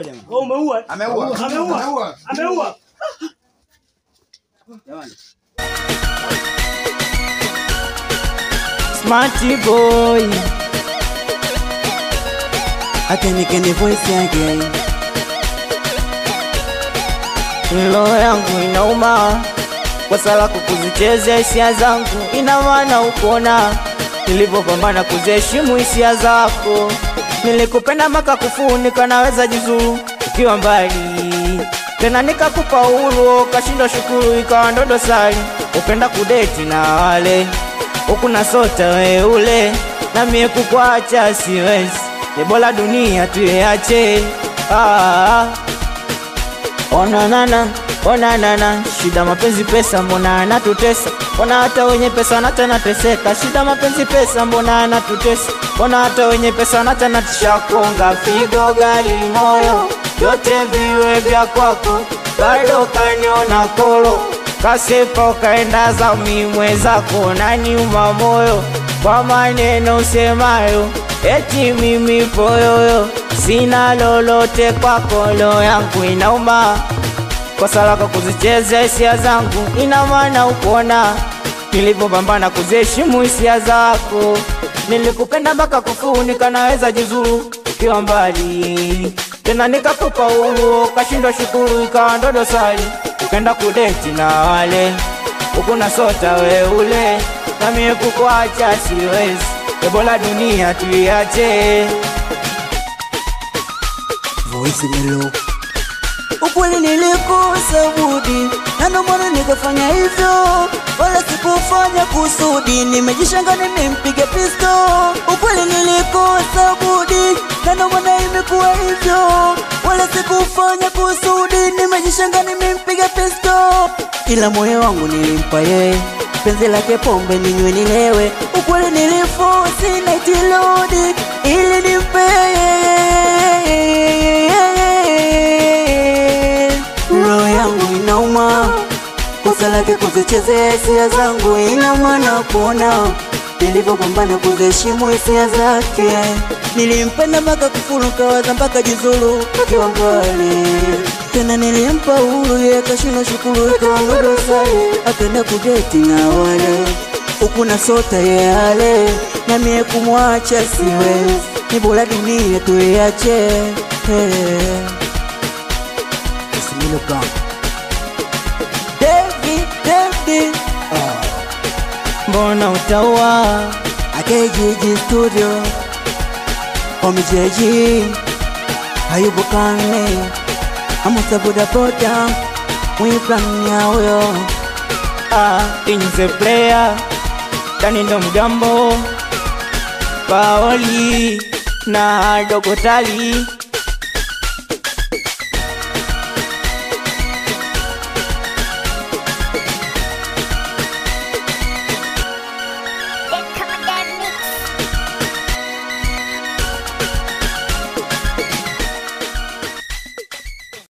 jamaa. Wewe umeua? Ameua. Jamani. Smarty boy. Can you voice again? Roho yangu inauma kwa sala kukuzichezea hisia zangu, ina maana ukona nilipopambana kuziheshimu hisia zako. Nilikupenda mpaka kufunika naweza jizuru ukiwa mbali, tena nikakupa uhuru kashindwa shukuru ikawa ndo dosari. Upenda kudeti na wale ukuna sota we ule, na mie kukuacha siwezi, ni bora dunia tuiache. Onanana, shida mapenzi pesa mbona anatutesa, ona hata wenye pesa nateseka. Shida mapenzi pesa mbona anatutesa, ona hata wenye pesa natishakonga. Figo gali moyo yote viwe vya kwako, bado kaniona kolo kasepa ukaenda za mimwe zako. Naniuma moyo kwa maneno usemayo eti mimi poyoyo, sina lolote kwako. Roho yangu inauma kwa sala kwa kuzichezea hisia zangu, ina maana ukona nilipopambana kuziheshimu hisia zako. Nilikupenda mpaka kufunika naweza jizuru ukiwa mbali, tena nikakupa uhuru kashindwa shukuru ikawa ndo dosari. Upenda kudeti na wale ukuna sota we ule, na mie kukuacha siwezi, ni bora dunia tuiache. Voice Melo. Ukweli nilikosa budi, na ndo maana nikafanya hivyo, wala sikufanya kusudi. Nimejishanga nimempiga pisto. Ukweli nilikosa budi, na ndo maana imekuwa hivyo, wala sikufanya kusudi. Nimejishanga nimempiga pisto, ila moyo wangu nilimpa yeye, penzi lake pombe ninywe nilewe. Ukweli nilifosi night load ili nimpe roho yangu inauma kwa sala yake kuzichezea hisia zangu, ina maana kuona nilipopambana kuziheshimu hisia zake. Nilimpenda mpaka kufuruka waza mpaka jizulu akiwa mbali, tena nilimpa uhuru yeye kashindwa shukuru ikawa ndo dosari. Akaenda kudeti na wale ukuna sota yale, na mie kumwacha siwezi, ni bora dunia tuiache. David mbona utaua AKGG Studio Omijeji Ayubu Kane Amusa Boda Boda Mwiplan ya uyo Inze player Dani ndo mgambo Paoli na Dogotali